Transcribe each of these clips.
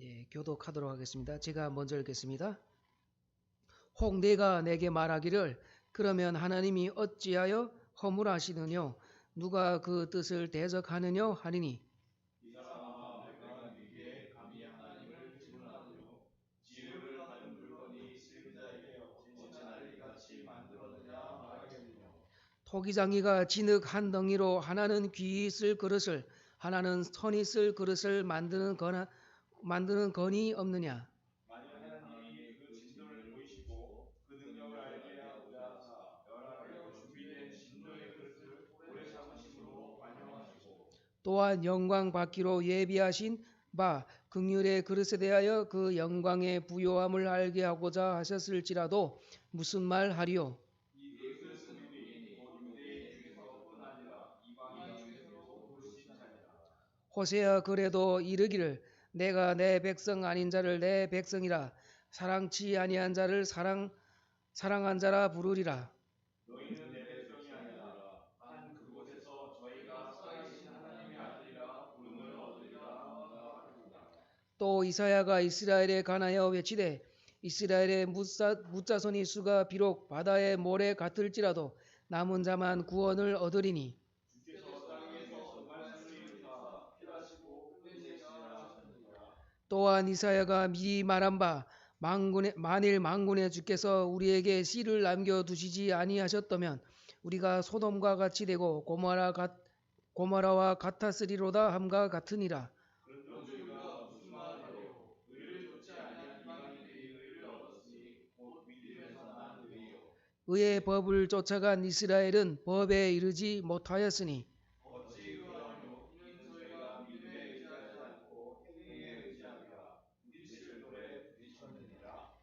예, 교독하도록 하겠습니다. 제가 먼저 읽겠습니다. 혹 내가 내게 말하기를 그러면 하나님이 어찌하여 허물하시느뇨 누가 그 뜻을 대적하느뇨 하리니 토기장이가 진흙 한 덩이로 하나는 귀히 쓸 그릇을 하나는 선이 쓸 그릇을 만드는 건이 없느냐. 또한 영광 받기로 예비하신 바 긍휼의 그릇에 대하여 그 영광의 부요함을 알게 하고자 하셨을지라도 무슨 말 하리요. 호세아 그래도 이르기를 내가 내 백성 아닌 자를 내 백성이라 사랑치 아니한 자를 사랑한 자라 부르리라. 또 이사야가 이스라엘에 관하여 외치되 이스라엘의 뭇자손이 수가 비록 바다의 모래 같을지라도 남은 자만 구원을 얻으리니 또한 이사야가 미리 말한 바 만일 만군의 주께서 우리에게 씨를 남겨두시지 아니하셨다면 우리가 소돔과 같이 되고 고모라와 같았으리로다 함과 같으니라. 의의 법을 쫓아간 이스라엘은 법에 이르지 못하였으니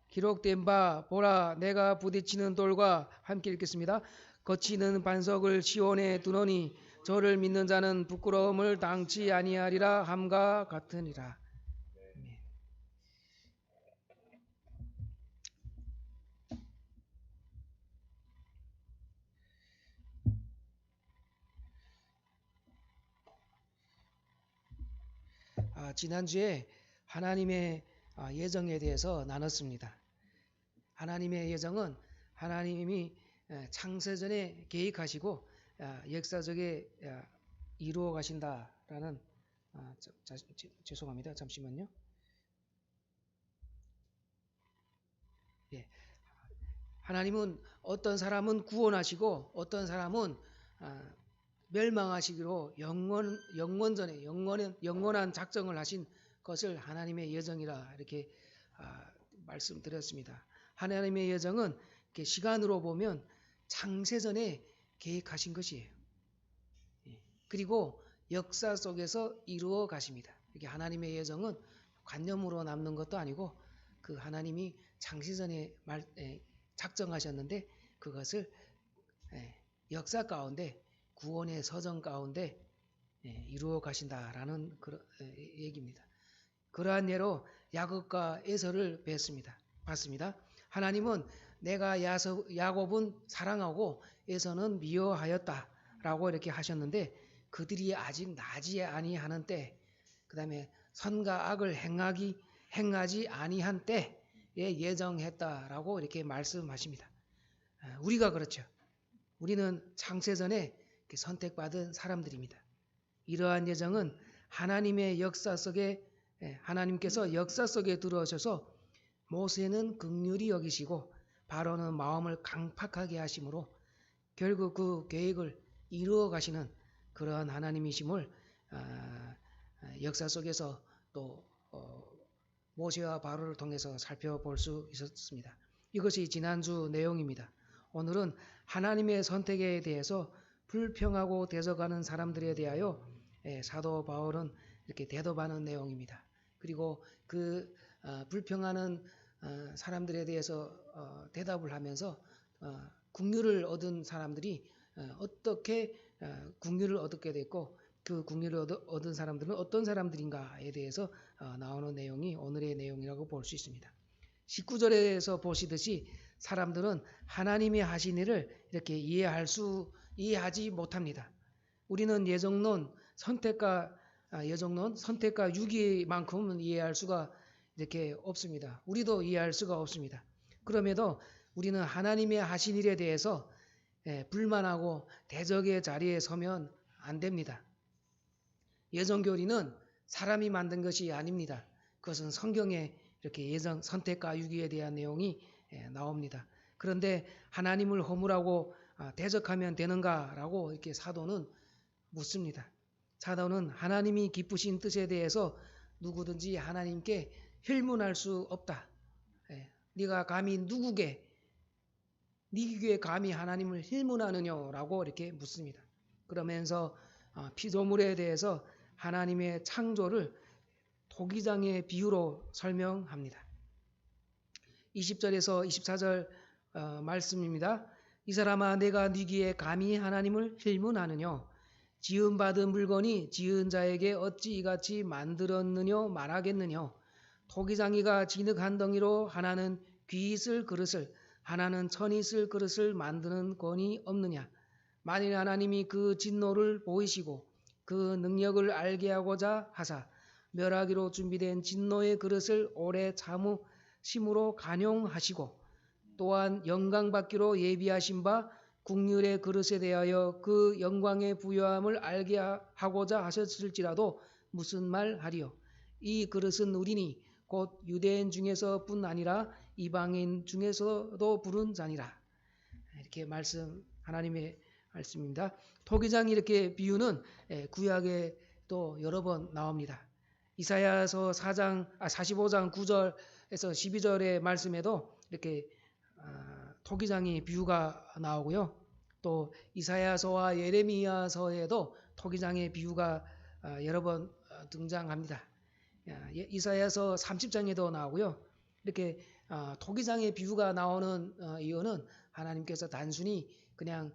기록된 바 보라 내가 부딪히는 돌과 함께 읽겠습니다. 거치는 반석을 시온에 두노니 저를 믿는 자는 부끄러움을 당치 아니하리라 함과 같으니라. 지난주에 하나님의 예정에 대해서 나눴습니다. 하나님의 예정은 하나님이 창세전에 계획하시고 역사적에 이루어 가신다라는 죄송합니다. 잠시만요. 예. 하나님은 어떤 사람은 구원하시고 어떤 사람은 멸망하시기로 영원한 작정을 하신 것을 하나님의 예정이라 이렇게 말씀드렸습니다. 하나님의 예정은 시간으로 보면 창세전에 계획하신 것이에요. 그리고 역사 속에서 이루어 가십니다. 이게 하나님의 예정은 관념으로 남는 것도 아니고 그 하나님이 창세전에 작정하셨는데 그것을 역사 가운데 구원의 서정 가운데 이루어 가신다라는 얘기입니다. 그러한 예로 야곱과 에서를 봤습니다. 하나님은 내가 야곱은 사랑하고 에서는 미워하였다라고 이렇게 하셨는데 그들이 아직 나지 아니하는 때, 그 다음에 선과 악을 행하지 아니한 때에 예정했다라고 이렇게 말씀하십니다. 우리가 그렇죠. 우리는 창세전에 선택받은 사람들입니다. 이러한 예정은 하나님의 역사 속에 하나님께서 역사 속에 들어오셔서 모세는 긍휼히 여기시고 바로는 마음을 강팍하게 하심으로 결국 그 계획을 이루어 가시는 그러한 하나님이심을 역사 속에서 또 모세와 바로를 통해서 살펴볼 수 있었습니다. 이것이 지난주 내용입니다. 오늘은 하나님의 선택에 대해서 불평하고 대적하는 사람들에 대하여 사도 바울은 이렇게 대답하는 내용입니다. 그리고 그 불평하는 사람들에 대해서 대답을 하면서 긍휼을 얻은 사람들이 어떻게 긍휼을 얻게 됐고 그 긍휼을 얻은 사람들은 어떤 사람들인가에 대해서 나오는 내용이 오늘의 내용이라고 볼 수 있습니다. 19절에서 보시듯이 사람들은 하나님이 하신 일을 이렇게 이해하지 못합니다. 우리는 선택과 유기만큼은 이해할 수가 이렇게 없습니다. 우리도 이해할 수가 없습니다. 그럼에도 우리는 하나님의 하신 일에 대해서 불만하고 대적의 자리에 서면 안 됩니다. 예정교리는 사람이 만든 것이 아닙니다. 그것은 성경에 이렇게 예정 선택과 유기에 대한 내용이 나옵니다. 그런데 하나님을 허물하고 대적하면 되는가라고 이렇게 사도는 묻습니다. 사도는 하나님이 기쁘신 뜻에 대해서 누구든지 하나님께 힐문할 수 없다. 네가 감히 누구게 네 귀에 감히 하나님을 힐문하느냐라고 이렇게 묻습니다. 그러면서 피조물에 대해서 하나님의 창조를 토기장의 비유로 설명합니다. 20절에서 24절 말씀입니다. 이 사람아 내가 네 귀에 감히 하나님을 힐문하느냐 지음받은 물건이 지은 자에게 어찌 이같이 만들었느냐 말하겠느냐 토기장이가 진흙 한 덩이로 하나는 귀 있을 그릇을 하나는 천이 있을 그릇을 만드는 권이 없느냐 만일 하나님이 그 진노를 보이시고 그 능력을 알게 하고자 하사 멸하기로 준비된 진노의 그릇을 오래 참으심으로 간용하시고 또한 영광받기로 예비하신 바 국률의 그릇에 대하여 그 영광의 부요함을 알게 하고자 하셨을지라도 무슨 말 하리요 이 그릇은 우리니 곧 유대인 중에서뿐 아니라 이방인 중에서도 부른 자니라. 이렇게 하나님의 말씀입니다. 토기장 이렇게 비유는 구약에 또 여러 번 나옵니다. 이사야서 45장 9절에서 12절의 말씀에도 이렇게 토기장의 비유가 나오고요. 또 이사야서와 예레미야서에도 토기장의 비유가 여러 번 등장합니다. 이사야서 30장에도 나오고요. 이렇게 토기장의 비유가 나오는 이유는 하나님께서 단순히 그냥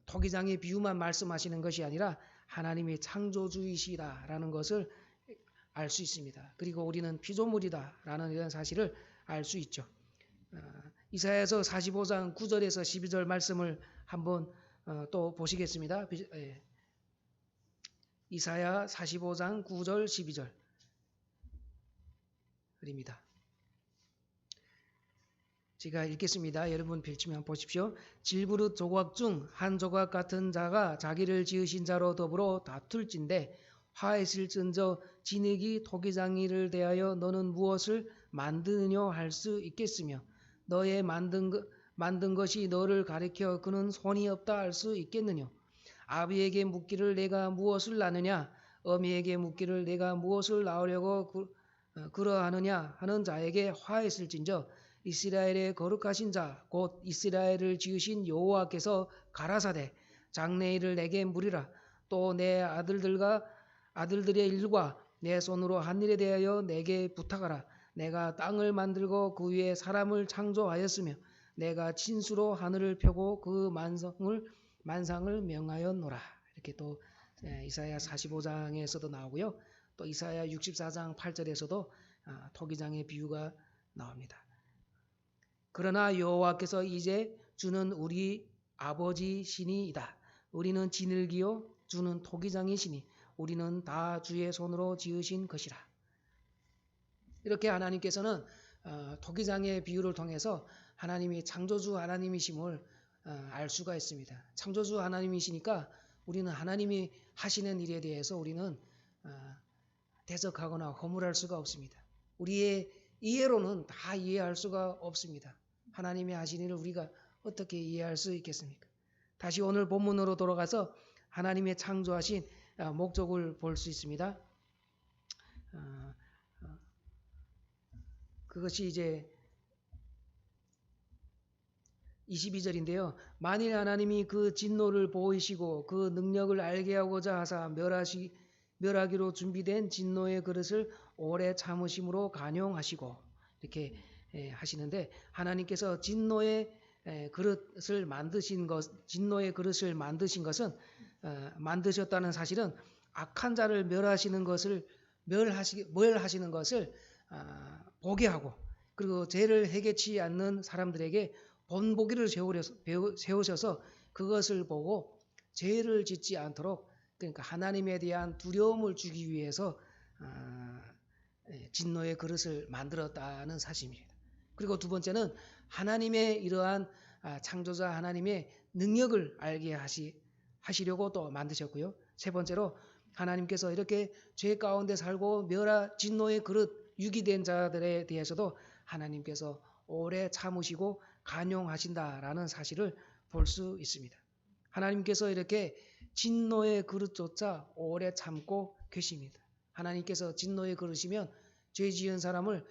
토기장의 비유만 말씀하시는 것이 아니라 하나님의 창조주이시다라는 것을 알 수 있습니다. 그리고 우리는 피조물이다라는 이런 사실을 알 수 있죠. 이사야서 45장 9절에서 12절 말씀을 한번 또 보시겠습니다. 이사야 45장 9절 12절 입니다. 제가 읽겠습니다. 여러분 펼치면 보십시오. 질그릇 조각 중 한 조각 같은 자가 자기를 지으신 자로 더불어 다툴진대 화했을진저 진흙이 토기장이를 대하여 너는 무엇을 만드느냐 할 수 있겠으며 너의 만든 것이 너를 가리켜 그는 손이 없다 할 수 있겠느냐 아비에게 묻기를 내가 무엇을 낳느냐 어미에게 묻기를 내가 무엇을 낳으려고 그러하느냐 하는 자에게 화했을진저 이스라엘의 거룩하신 자 곧 이스라엘을 지으신 여호와께서 가라사대 장래일을 내게 물으라 또 내 아들들의 일과 내 손으로 한 일에 대하여 내게 부탁하라 내가 땅을 만들고 그 위에 사람을 창조하였으며 내가 친수로 하늘을 펴고 그 만상을 명하였노라. 이렇게 또 이사야 45장에서도 나오고요. 또 이사야 64장 8절에서도 토기장의 비유가 나옵니다. 그러나 여호와께서 이제 주는 우리 아버지 신이이다. 우리는 진흙이요 주는 토기장이시니 우리는 다 주의 손으로 지으신 것이라. 이렇게 하나님께서는 토기장의 비유를 통해서 하나님이 창조주 하나님이심을 알 수가 있습니다. 창조주 하나님이시니까 우리는 하나님이 하시는 일에 대해서 우리는 대적하거나 허물할 수가 없습니다. 우리의 이해로는 다 이해할 수가 없습니다. 하나님이 하신 일을 우리가 어떻게 이해할 수 있겠습니까? 다시 오늘 본문으로 돌아가서 하나님의 창조하신 목적을 볼 수 있습니다. 그것이 이제 22절인데요. 만일 하나님이 그 진노를 보이시고 그 능력을 알게 하고자 하사 멸하기로 준비된 진노의 그릇을 오래 참으심으로 간용하시고 이렇게 하시는데 하나님께서 진노의 그릇을 만드신 것은 만드셨다는 사실은 악한 자를 멸하시는 것을 보게 하고 그리고 죄를 해결치 않는 사람들에게 본보기를 세우셔서 그것을 보고 죄를 짓지 않도록 그러니까 하나님에 대한 두려움을 주기 위해서 진노의 그릇을 만들었다는 사실입니다. 그리고 두 번째는 하나님의 이러한 창조자 하나님의 능력을 알게 하시려고 또 만드셨고요. 세 번째로 하나님께서 이렇게 죄 가운데 살고 진노의 그릇 유기된 자들에 대해서도 하나님께서 오래 참으시고 간용하신다라는 사실을 볼 수 있습니다. 하나님께서 이렇게 진노의 그릇조차 오래 참고 계십니다. 하나님께서 진노의 그릇이면 죄 지은 사람을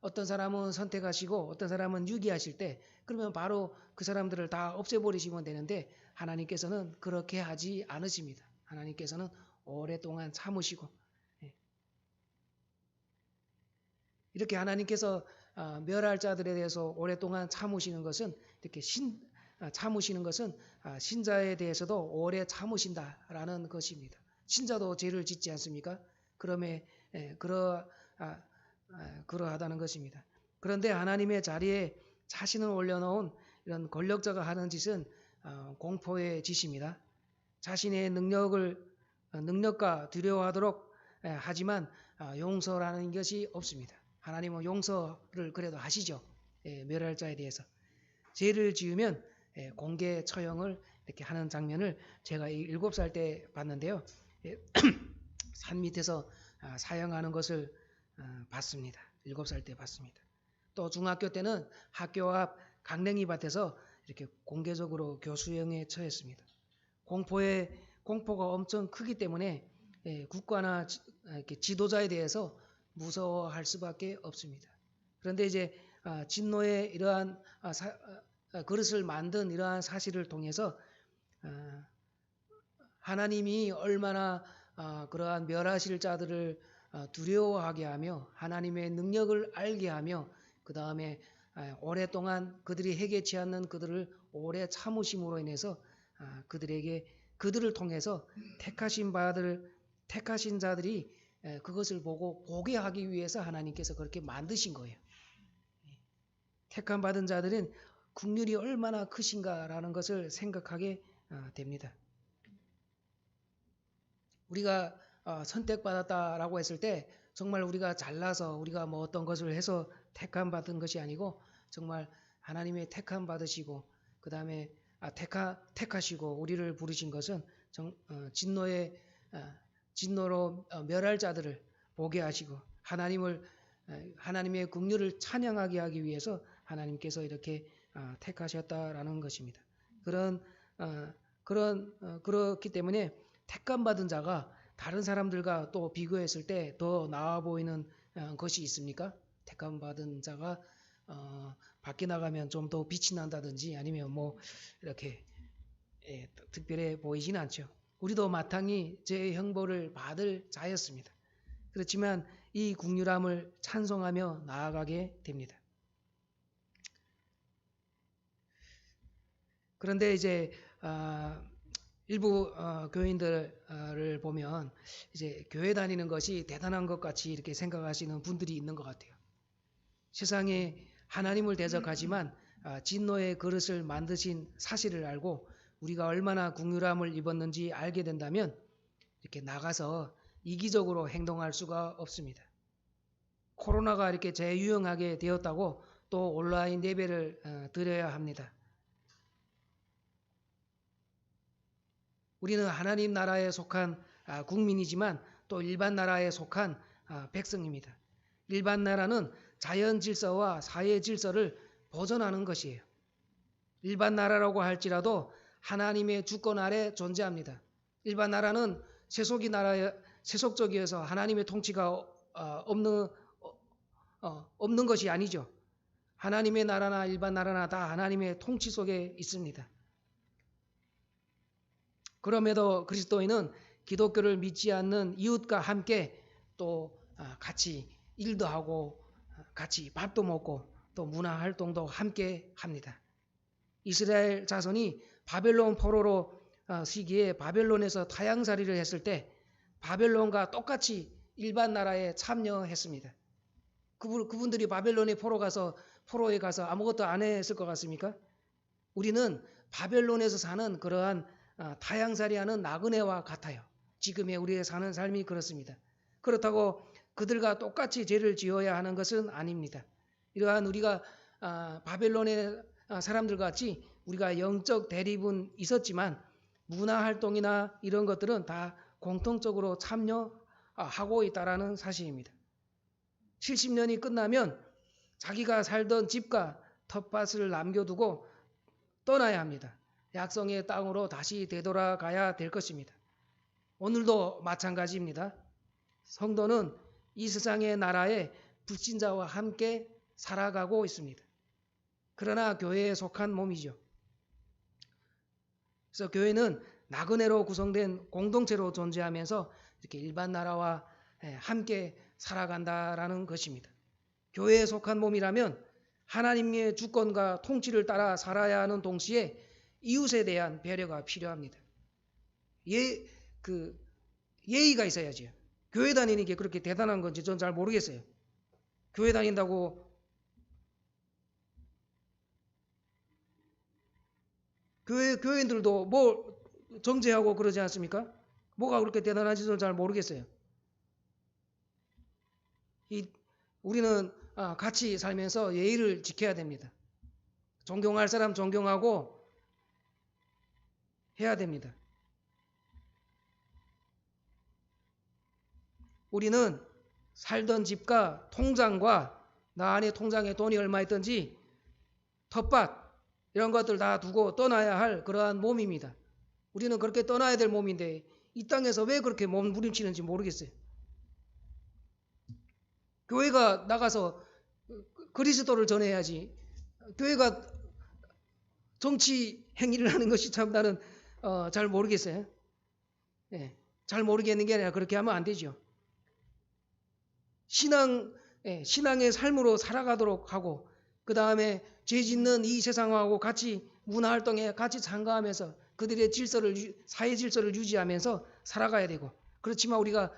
어떤 사람은 선택하시고 어떤 사람은 유기하실 때 그러면 바로 그 사람들을 다 없애버리시면 되는데 하나님께서는 그렇게 하지 않으십니다. 하나님께서는 오랫동안 참으시고 이렇게 하나님께서 멸할 자들에 대해서 오랫동안 참으시는 것은 이렇게 참으시는 것은 신자에 대해서도 오래 참으신다라는 것입니다. 신자도 죄를 짓지 않습니까? 그러하다는 것입니다. 그런데 하나님의 자리에 자신을 올려놓은 이런 권력자가 하는 짓은 공포의 짓입니다. 자신의 능력과 두려워하도록 하지만 용서라는 것이 없습니다. 하나님은 용서를 그래도 하시죠. 멸할 자에 대해서. 죄를 지으면 공개 처형을 이렇게 하는 장면을 제가 7살 때 봤는데요. 산 밑에서 사형하는 것을 봤습니다. 7살 때 봤습니다. 또 중학교 때는 학교 앞 강냉이 밭에서 이렇게 공개적으로 교수형에 처했습니다. 공포가 엄청 크기 때문에 국가나 이렇게 지도자에 대해서 무서워할 수밖에 없습니다. 그런데 이제 진노의 이러한 그릇을 만든 이러한 사실을 통해서 하나님이 얼마나 그러한 멸하실 자들을 두려워하게 하며 하나님의 능력을 알게 하며 그 다음에 오랫동안 그들이 해결치 않는 그들을 오래 참으심으로 인해서 그들을 통해서 택하신 자들이 그것을 보고 보게 하기 위해서 하나님께서 그렇게 만드신 거예요. 택함 받은 자들은 긍휼이 얼마나 크신가라는 것을 생각하게 됩니다. 우리가 선택받았다라고 했을 때 정말 우리가 잘나서 우리가 뭐 어떤 것을 해서 택함 받은 것이 아니고 정말 하나님의 택함 받으시고 그 다음에 택하시고 우리를 부르신 것은 진노로 멸할 자들을 보게 하시고 하나님의 긍휼을 찬양하게 하기 위해서 하나님께서 이렇게 택하셨다라는 것입니다. 그렇기 때문에 택감 받은 자가 다른 사람들과 또 비교했을 때 더 나아 보이는 것이 있습니까? 택감 받은 자가 밖에 나가면 좀 더 빛이 난다든지 아니면 뭐 이렇게 특별해 보이지는 않죠. 우리도 마땅히 제 형벌을 받을 자였습니다. 그렇지만 이 긍휼함을 찬송하며 나아가게 됩니다. 그런데 이제 일부 교인들을 보면 이제 교회 다니는 것이 대단한 것 같이 이렇게 생각하시는 분들이 있는 것 같아요. 세상에 하나님을 대적하지만 진노의 그릇을 만드신 사실을 알고 우리가 얼마나 긍휼함을 입었는지 알게 된다면 이렇게 나가서 이기적으로 행동할 수가 없습니다. 코로나가 이렇게 재유행하게 되었다고 또 온라인 예배를 드려야 합니다. 우리는 하나님 나라에 속한 국민이지만 또 일반 나라에 속한 백성입니다. 일반 나라는 자연 질서와 사회 질서를 보존하는 것이에요. 일반 나라라고 할지라도 하나님의 주권 아래 존재합니다. 일반 나라는 세속적이어서 하나님의 통치가 없는 것이 아니죠. 하나님의 나라나 일반 나라나 다 하나님의 통치 속에 있습니다. 그럼에도 그리스도인은 기독교를 믿지 않는 이웃과 함께 또 같이 일도 하고 같이 밥도 먹고 또 문화 활동도 함께 합니다. 이스라엘 자손이 바벨론 포로로 시기에 바벨론에서 타향살이를 했을 때 바벨론과 똑같이 일반 나라에 참여했습니다. 그분들이 바벨론에 포로에 가서 아무것도 안 했을 것 같습니까? 우리는 바벨론에서 사는 그러한 타향살이하는 나그네와 같아요. 지금의 우리의 사는 삶이 그렇습니다. 그렇다고 그들과 똑같이 죄를 지어야 하는 것은 아닙니다. 이러한 우리가 바벨론의 사람들 같이 우리가 영적 대립은 있었지만 문화 활동이나 이런 것들은 다 공통적으로 참여하고 있다는 사실입니다. 70년이 끝나면 자기가 살던 집과 텃밭을 남겨두고 떠나야 합니다. 약속의 땅으로 다시 되돌아가야 될 것입니다. 오늘도 마찬가지입니다. 성도는 이 세상의 나라에 불신자와 함께 살아가고 있습니다. 그러나 교회에 속한 몸이죠. 그래서 교회는 나그네로 구성된 공동체로 존재하면서 이렇게 일반 나라와 함께 살아간다라는 것입니다. 교회에 속한 몸이라면 하나님의 주권과 통치를 따라 살아야 하는 동시에 이웃에 대한 배려가 필요합니다. 예의가 있어야죠. 교회 다니는 게 그렇게 대단한 건지 전 잘 모르겠어요. 교회 다닌다고 교인들도 뭐 정죄하고 그러지 않습니까? 뭐가 그렇게 대단한지 저는 잘 모르겠어요. 우리는 같이 살면서 예의를 지켜야 됩니다. 존경할 사람 존경하고 해야 됩니다. 우리는 살던 집과 통장과 나 안에 통장에 돈이 얼마 있든지 텃밭 이런 것들 다 두고 떠나야 할 그러한 몸입니다. 우리는 그렇게 떠나야 될 몸인데 이 땅에서 왜 그렇게 몸부림치는지 모르겠어요. 교회가 나가서 그리스도를 전해야지. 교회가 정치 행위를 하는 것이 참 나는 잘 모르겠어요. 잘 모르겠는 게 아니라 그렇게 하면 안 되죠. 신앙의 삶으로 살아가도록 하고 그 다음에 죄 짓는 이 세상하고 같이 문화활동에 같이 참가하면서 그들의 사회 질서를 유지하면서 살아가야 되고 그렇지만 우리가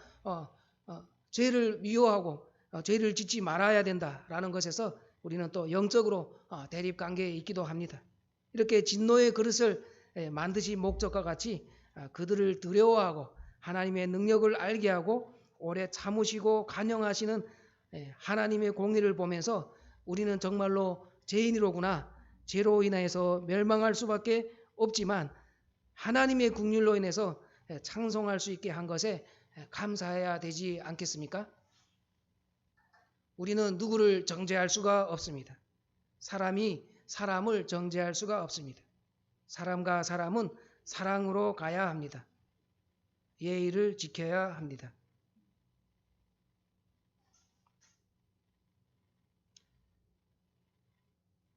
죄를 미워하고 죄를 짓지 말아야 된다라는 것에서 우리는 또 영적으로 대립관계에 있기도 합니다. 이렇게 진노의 그릇을 만드신 목적과 같이 그들을 두려워하고 하나님의 능력을 알게 하고 오래 참으시고 간영하시는 하나님의 공의를 보면서 우리는 정말로 죄인이로구나. 죄로 인해서 멸망할 수밖에 없지만 하나님의 긍휼로 인해서 창송할 수 있게 한 것에 감사해야 되지 않겠습니까? 우리는 누구를 정죄할 수가 없습니다. 사람이 사람을 정죄할 수가 없습니다. 사람과 사람은 사랑으로 가야 합니다. 예의를 지켜야 합니다.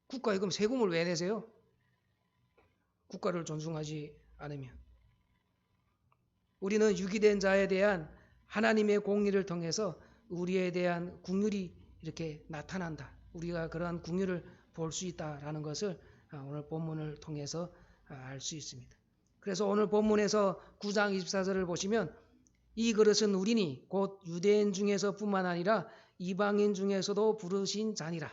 국가에 그럼 세금을 왜 내세요? 국가를 존중하지 않으면. 우리는 유기된 자에 대한 하나님의 공의를 통해서 우리에 대한 긍휼이 이렇게 나타난다. 우리가 그러한 긍휼을 볼 수 있다라는 것을 오늘 본문을 통해서 알 수 있습니다. 그래서 오늘 본문에서 9장 24절을 보시면 이 그릇은 우리니 곧 유대인 중에서뿐만 아니라 이방인 중에서도 부르신 잔이라.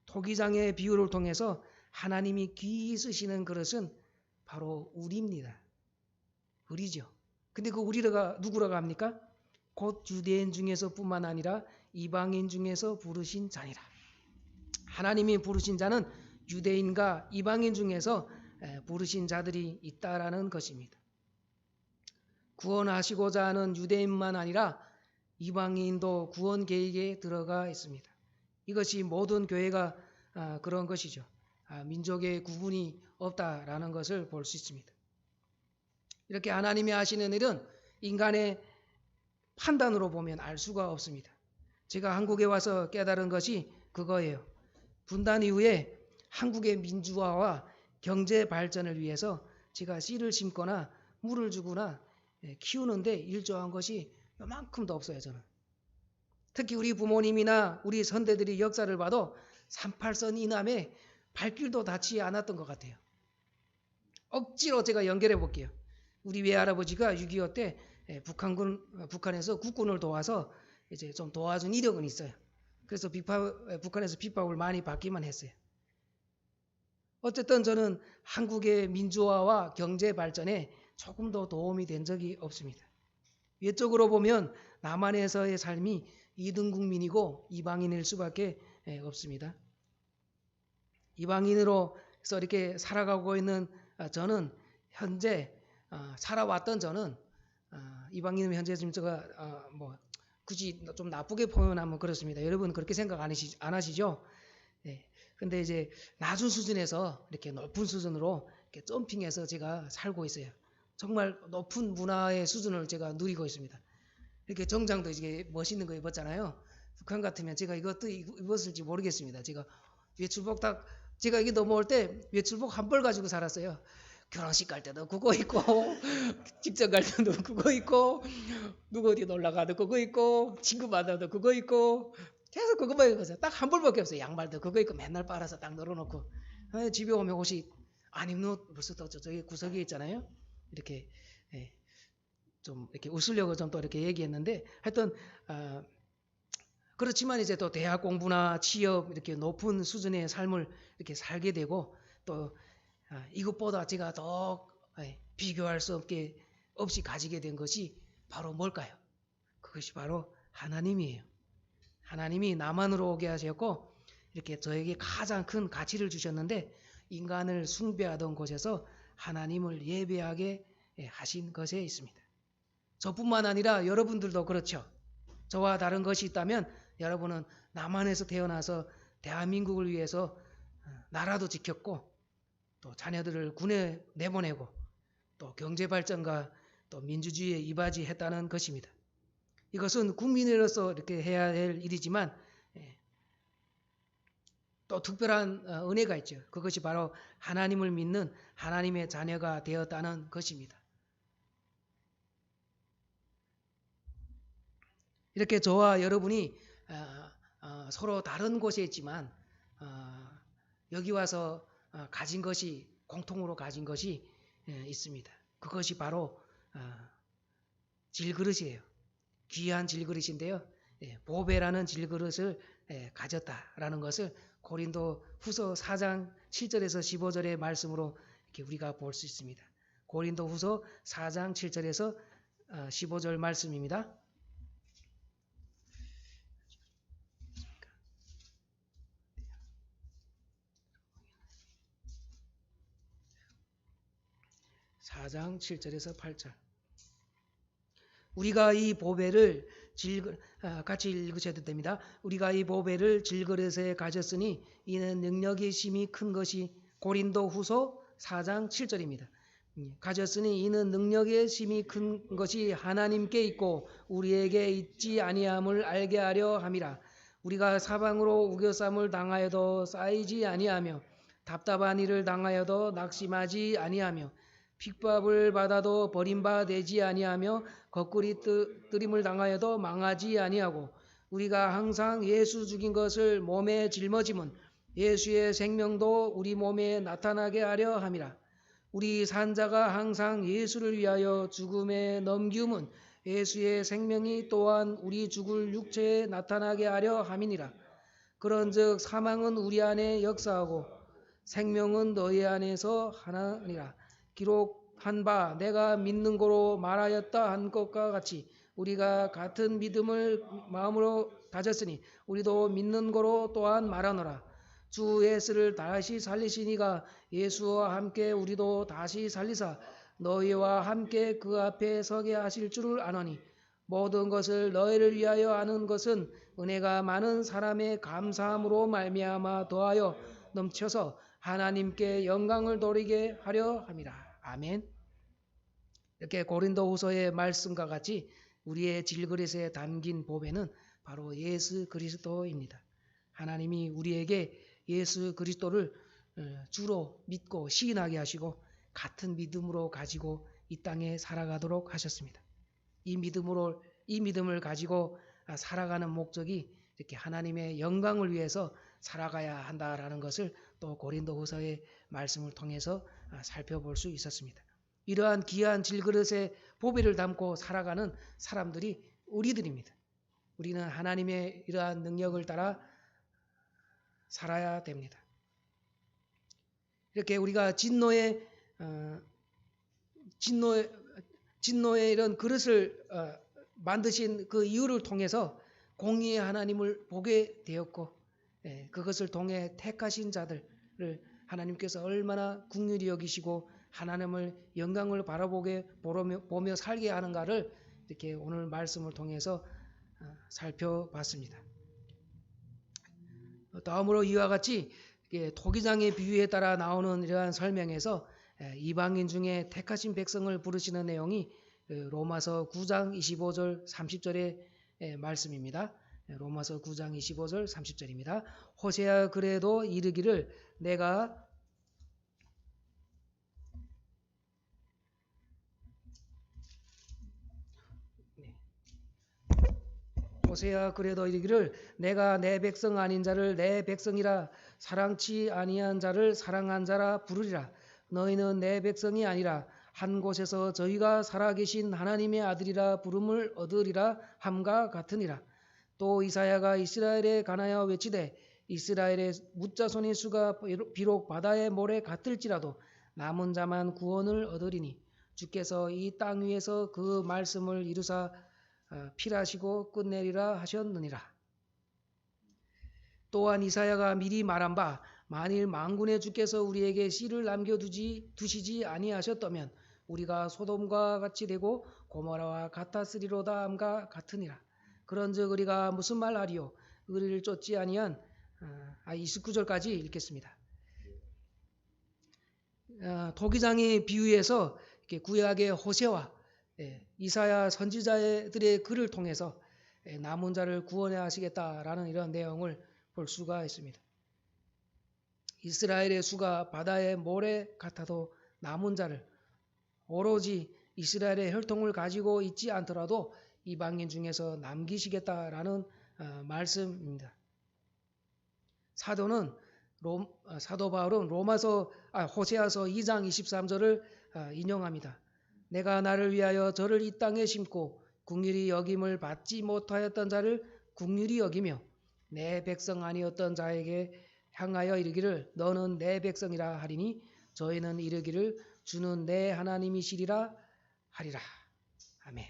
토기장의 비유를 통해서 하나님이 귀히 쓰시는 그릇은 바로 우리입니다. 우리죠. 근데 그 우리가 누구라고 합니까? 곧 유대인 중에서뿐만 아니라 이방인 중에서 부르신 자니라. 하나님이 부르신 자는 유대인과 이방인 중에서 부르신 자들이 있다라는 것입니다. 구원하시고자 하는 유대인만 아니라 이방인도 구원 계획에 들어가 있습니다. 이것이 모든 교회가 그런 것이죠. 민족의 구분이 없다라는 것을 볼 수 있습니다. 이렇게 하나님이 하시는 일은 인간의 판단으로 보면 알 수가 없습니다. 제가 한국에 와서 깨달은 것이 그거예요. 분단 이후에 한국의 민주화와 경제 발전을 위해서 제가 씨를 심거나 물을 주거나 키우는데 일조한 것이 요만큼도 없어요. 저는. 특히 우리 부모님이나 우리 선대들이 역사를 봐도 38선 이남에 발길도 닿지 않았던 것 같아요. 억지로 제가 연결해 볼게요. 우리 외할아버지가 6.25 때 북한에서 국군을 도와서 이제 좀 도와준 이력은 있어요. 그래서 북한에서 핍박을 많이 받기만 했어요. 어쨌든 저는 한국의 민주화와 경제 발전에 조금도 도움이 된 적이 없습니다. 외적으로 보면 남한에서의 삶이 2등 국민이고 이방인일 수밖에 없습니다. 이방인으로서 이렇게 살아가고 있는 저는 현재 살아왔던 저는 이방인은 현재 지금 제가 뭐 굳이 좀 나쁘게 표현하면 그렇습니다. 여러분 그렇게 생각 안 하시죠? 네. 근데 이제 낮은 수준에서 이렇게 높은 수준으로 이렇게 점핑해서 제가 살고 있어요. 정말 높은 문화의 수준을 제가 누리고 있습니다. 이렇게 정장도 이게 멋있는 거 입었잖아요. 북한 같으면 제가 이것도 입었을지 모르겠습니다. 제가 외출복 딱 제가 여기 넘어올 때 외출복 한 벌 가지고 살았어요. 결혼식 갈 때도 그거 입고 직장 갈 때도 그거 입고 누구 어디 놀러 가도 그거 입고 친구 만나도 그거 입고 계속 그거만 입었어요. 딱 한 벌밖에 없어요. 양말도 그거 입고 맨날 빨아서 딱 널어놓고 집에 오면 옷이 안 입는 옷 벌써 또 저기 구석에 있잖아요. 이렇게 좀 이렇게 웃으려고 좀 또 이렇게 얘기했는데 하여튼 그렇지만 이제 또 대학 공부나 취업 이렇게 높은 수준의 삶을 이렇게 살게 되고 또 이것보다 제가 더 비교할 수 없이 가지게 된 것이 바로 뭘까요? 그것이 바로 하나님이에요. 하나님이 남한으로 오게 하셨고 이렇게 저에게 가장 큰 가치를 주셨는데 인간을 숭배하던 곳에서 하나님을 예배하게 하신 것에 있습니다. 저뿐만 아니라 여러분들도 그렇죠. 저와 다른 것이 있다면 여러분은 남한에서 태어나서 대한민국을 위해서 나라도 지켰고 또 자녀들을 군에 내보내고 또 경제발전과 또 민주주의에 이바지했다는 것입니다. 이것은 국민으로서 이렇게 해야 할 일이지만 또 특별한 은혜가 있죠. 그것이 바로 하나님을 믿는 하나님의 자녀가 되었다는 것입니다. 이렇게 저와 여러분이 서로 다른 곳에 있지만 여기 와서 가진 것이 공통으로 가진 것이 있습니다. 그것이 바로 질그릇이에요. 귀한 질그릇인데요. 보배라는 질그릇을 가졌다라는 것을 고린도 후서 4장 7절에서 15절의 말씀으로 이렇게 우리가 볼 수 있습니다. 고린도 후서 4장 7절에서 15절 말씀입니다. (4장 7절에서 8절) 우리가 이 보배를 같이 읽으셔도 됩니다. 우리가 이 보배를 질그릇에 가졌으니 이는 능력이 심히 큰 것이 고린도 후서 4장 7절입니다. 가졌으니 이는 능력의 심히 큰 것이 하나님께 있고 우리에게 있지 아니함을 알게 하려 함이라. 우리가 사방으로 우겨쌈을 당하여도 쌓이지 아니하며 답답한 일을 당하여도 낙심하지 아니하며 핍박을 받아도 버림받지 아니하며 거꾸리 뜨림을 당하여도 망하지 아니하고 우리가 항상 예수 죽인 것을 몸에 짊어짐은 예수의 생명도 우리 몸에 나타나게 하려 함이라. 우리 산자가 항상 예수를 위하여 죽음에 넘기움은 예수의 생명이 또한 우리 죽을 육체에 나타나게 하려 함이니라. 그런즉 사망은 우리 안에 역사하고 생명은 너희 안에서 하나니라. 기록한 바 내가 믿는 거로 말하였다 한 것과 같이 우리가 같은 믿음을 마음으로 가졌으니 우리도 믿는 거로 또한 말하노라. 주 예수를 다시 살리시니가 예수와 함께 우리도 다시 살리사 너희와 함께 그 앞에 서게 하실 줄을 아노니 모든 것을 너희를 위하여 하는 것은 은혜가 많은 사람의 감사함으로 말미암아 더하여 넘쳐서 하나님께 영광을 돌리게 하려 함이라. 아멘. 이렇게 고린도후서의 말씀과 같이 우리의 질그릇에 담긴 보배는 바로 예수 그리스도입니다. 하나님이 우리에게 예수 그리스도를 주로 믿고 시인하게 하시고 같은 믿음으로 가지고 이 땅에 살아가도록 하셨습니다. 이 믿음을 가지고 살아가는 목적이 이렇게 하나님의 영광을 위해서 살아가야 한다라는 것을 또 고린도후서의 말씀을 통해서 살펴볼 수 있었습니다. 이러한 귀한 질그릇에 보배를 담고 살아가는 사람들이 우리들입니다. 우리는 하나님의 이러한 능력을 따라 살아야 됩니다. 이렇게 우리가 진노의 이런 그릇을 만드신 그 이유를 통해서 공의의 하나님을 보게 되었고 그것을 통해 택하신 자들을 하나님께서 얼마나 긍휼히 여기시고 하나님을 영광을 바라보게 보며 살게 하는가를 이렇게 오늘 말씀을 통해서 살펴봤습니다. 다음으로 이와 같이 토기장의 비유에 따라 나오는 이러한 설명에서 이방인 중에 택하신 백성을 부르시는 내용이 로마서 9장 25절 30절의 말씀입니다. 로마서 9장 25절 30절입니다. 호세아 그래도 이르기를 내가 호세아 그래도 이르기를 내가 내 백성 아닌 자를 내 백성이라 사랑치 아니한 자를 사랑한 자라 부르리라. 너희는 내 백성이 아니라 한 곳에서 저희가 살아계신 하나님의 아들이라 부름을 얻으리라 함과 같으니라. 또 이사야가 이스라엘에 관하여 외치되 이스라엘의 뭇자손의 수가 비록 바다의 모래 같을지라도 남은 자만 구원을 얻으리니 주께서 이 땅 위에서 그 말씀을 이루사 필하시고 끝내리라 하셨느니라. 또한 이사야가 미리 말한 바 만일 만군의 주께서 우리에게 씨를 남겨두시지 아니하셨다면 우리가 소돔과 같이 되고 고모라와 같았으리로다 함과 같으니라. 그런즉 우리가 무슨 말하리요? 의리를 쫓지 아니한 29절까지 읽겠습니다. 토기장의 비유에서 구약의 호세와 이사야 선지자들의 글을 통해서 남은 자를 구원해 하시겠다라는 이런 내용을 볼 수가 있습니다. 이스라엘의 수가 바다의 모래 같아도 남은 자를 오로지 이스라엘의 혈통을 가지고 있지 않더라도 이방인 중에서 남기시겠다라는 말씀입니다. 사도 바울은 호세아서 2장 23절을 인용합니다. 내가 나를 위하여 저를 이 땅에 심고 긍휼히 여김을 받지 못하였던 자를 긍휼히 여기며 내 백성 아니었던 자에게 향하여 이르기를 너는 내 백성이라 하리니 저희는 이르기를 주는 내 하나님이시리라 하리라. 아멘.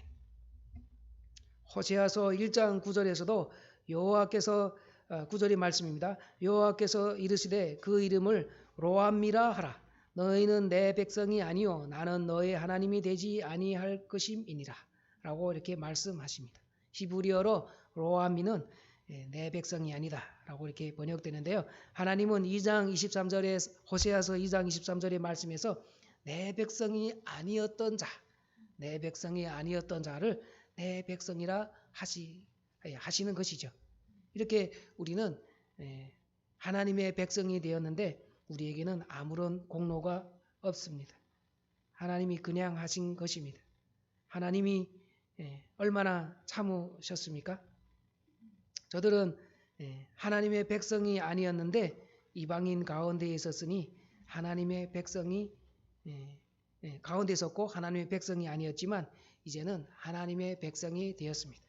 호세아서 1장 9절에서도 여호와께서 9절의 말씀입니다. 여호와께서 이르시되 그 이름을 로암미라 하라. 너희는 내 백성이 아니요 나는 너의 하나님이 되지 아니할 것임이니라 라고 이렇게 말씀하십니다. 히브리어로 로암미는 내 백성이 아니다 라고 이렇게 번역되는데요. 하나님은 2장 23절에 호세아서 2장 23절의 말씀에서 내 백성이 아니었던 자를 내 백성이라 하시는 것이죠. 이렇게 우리는 하나님의 백성이 되었는데 우리에게는 아무런 공로가 없습니다. 하나님이 그냥 하신 것입니다. 하나님이 얼마나 참으셨습니까? 저들은 하나님의 백성이 아니었는데 이방인 가운데에 있었으니 하나님의 백성이 가운데 있었고 하나님의 백성이 아니었지만 이제는 하나님의 백성이 되었습니다.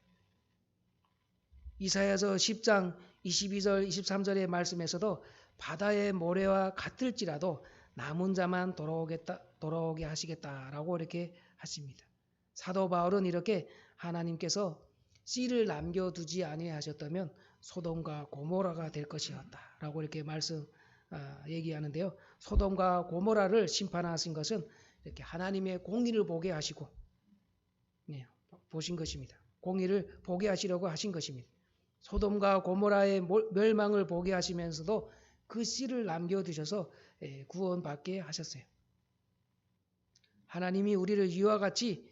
이사야서 10장 22절 23절의 말씀에서도 바다의 모래와 같을지라도 남은 자만 돌아오게 하시겠다라고 이렇게 하십니다. 사도 바울은 이렇게 하나님께서 씨를 남겨두지 아니하셨다면 소돔과 고모라가 될 것이었다라고 이렇게 얘기하는데요. 소돔과 고모라를 심판하신 것은 이렇게 하나님의 공의를 보게 하시고 보신 것입니다. 공의를 보게 하시려고 하신 것입니다. 소돔과 고모라의 멸망을 보게 하시면서도 그 씨를 남겨두셔서 구원받게 하셨어요. 하나님이 우리를 이와 같이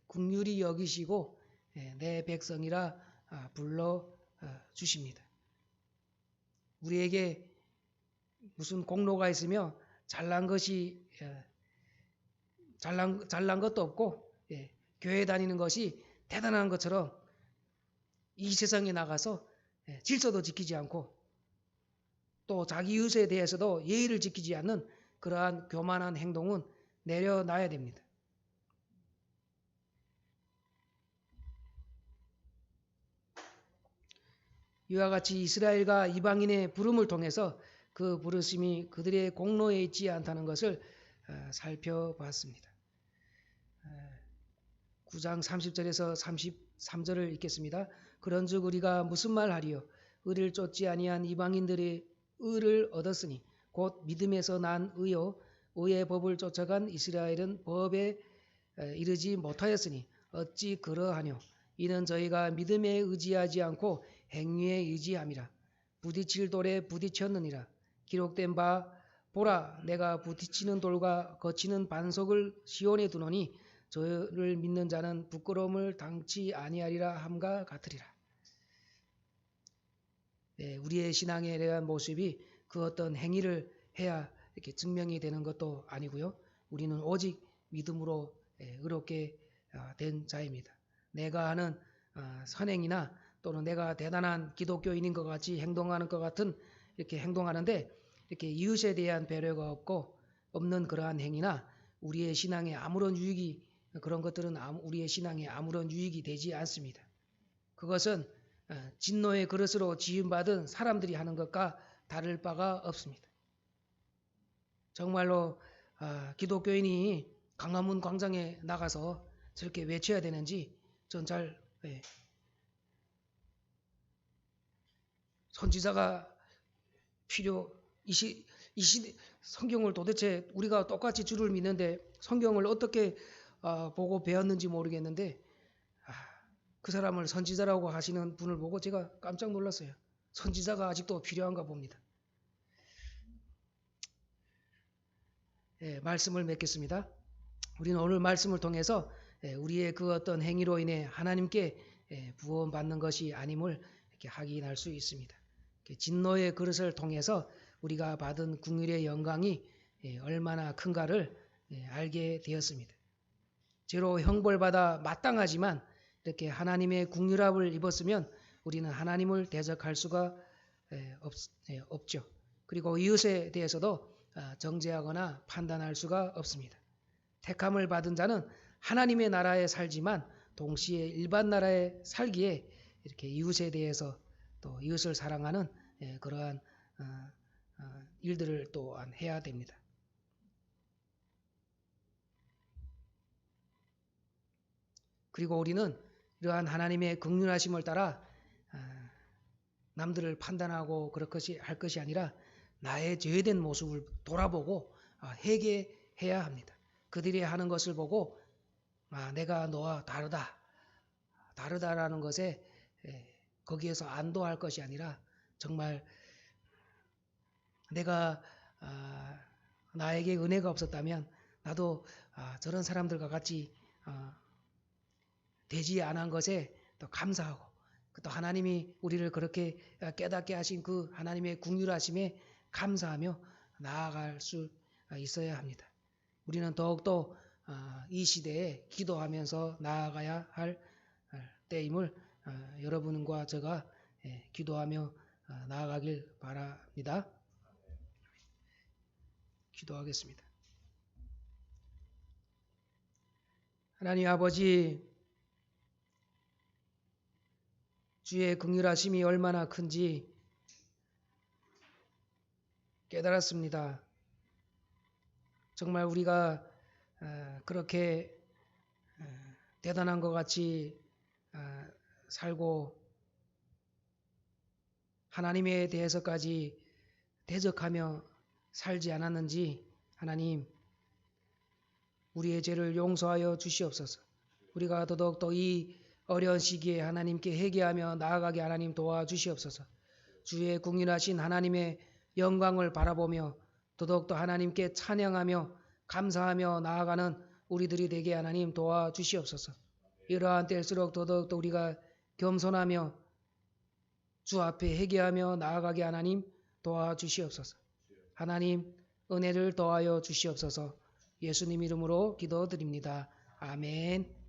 긍휼히 여기시고 내 백성이라 불러 주십니다. 우리에게 무슨 공로가 있으며 잘난 것도 없고 교회 다니는 것이 대단한 것처럼 이 세상에 나가서 질서도 지키지 않고 또 자기 이웃에 대해서도 예의를 지키지 않는 그러한 교만한 행동은 내려놔야 됩니다. 이와 같이 이스라엘과 이방인의 부름을 통해서 그 부르심이 그들의 공로에 있지 않다는 것을 살펴봤습니다. 9장 30절에서 33절을 읽겠습니다. 그런즉 우리가 무슨 말하리요? 의를 쫓지 아니한 이방인들의 의를 얻었으니 곧 믿음에서 난 의요 의의 법을 쫓아간 이스라엘은 법에 이르지 못하였으니 어찌 그러하뇨? 이는 저희가 믿음에 의지하지 않고 행위에 의지함이라. 부딪힐 돌에 부딪혔느니라. 기록된 바 보라 내가 부딪히는 돌과 거치는 반석을 시온에 두노니 저를 믿는 자는 부끄러움을 당치 아니하리라 함과 같으리라. 네, 우리의 신앙에 대한 모습이 그 어떤 행위를 해야 이렇게 증명이 되는 것도 아니고요. 우리는 오직 믿음으로 의롭게 된 자입니다. 내가 하는 선행이나 또는 내가 대단한 기독교인인 것 같이 행동하는 것 같은 이렇게 행동하는데 이렇게 이웃에 대한 배려가 없는 그러한 행위나 우리의 신앙에 아무런 유익이 그런 것들은 우리의 신앙에 아무런 유익이 되지 않습니다. 그것은 진노의 그릇으로 지음받은 사람들이 하는 것과 다를 바가 없습니다. 정말로 기독교인이 광화문 광장에 나가서 저렇게 외쳐야 되는지 전 잘 선지자가 이 시대 성경을 도대체 우리가 똑같이 주를 믿는데 성경을 어떻게 보고 배웠는지 모르겠는데 그 사람을 선지자라고 하시는 분을 보고 제가 깜짝 놀랐어요. 선지자가 아직도 필요한가 봅니다. 말씀을 맺겠습니다. 우리는 오늘 말씀을 통해서 우리의 그 어떤 행위로 인해 하나님께 구원받는 것이 아님을 이렇게 확인할 수 있습니다. 진노의 그릇을 통해서 우리가 받은 긍휼의 영광이 얼마나 큰가를 알게 되었습니다. 죄로 형벌받아 마땅하지만 이렇게 하나님의 긍휼함을 입었으면 우리는 하나님을 대적할 수가 없죠. 그리고 이웃에 대해서도 정죄하거나 판단할 수가 없습니다. 택함을 받은 자는 하나님의 나라에 살지만 동시에 일반 나라에 살기에 이렇게 이웃에 대해서 또 이웃을 사랑하는 그러한 일들을 또한 해야 됩니다. 그리고 우리는 이러한 하나님의 긍휼하심을 따라 남들을 판단하고 그럴 것이 할 것이 아니라 나의 죄된 모습을 돌아보고 회개해야 합니다. 그들이 하는 것을 보고 내가 너와 다르다라는 것에 거기에서 안도할 것이 아니라 정말 내가 나에게 은혜가 없었다면 나도 저런 사람들과 같이 되지 않은 것에 또 감사하고 또 하나님이 우리를 그렇게 깨닫게 하신 그 하나님의 긍휼하심에 감사하며 나아갈 수 있어야 합니다. 우리는 더욱더 이 시대에 기도하면서 나아가야 할 때임을 여러분과 제가 기도하며 나아가길 바랍니다. 기도하겠습니다. 하나님 아버지, 주의 긍휼하심이 얼마나 큰지 깨달았습니다. 정말 우리가 그렇게 대단한 것 같이 살고 하나님에 대해서까지 대적하며 살지 않았는지 하나님 우리의 죄를 용서하여 주시옵소서. 우리가 더더욱더 이 어려운 시기에 하나님께 회개하며 나아가게 하나님 도와주시옵소서. 주의 긍휼하신 하나님의 영광을 바라보며 더더욱더 하나님께 찬양하며 감사하며 나아가는 우리들이 되게 하나님 도와주시옵소서. 이러한 때일수록 더더욱더 우리가 겸손하며 주 앞에 회개하며 나아가게 하나님 도와주시옵소서. 하나님 은혜를 더하여 주시옵소서. 예수님 이름으로 기도드립니다. 아멘.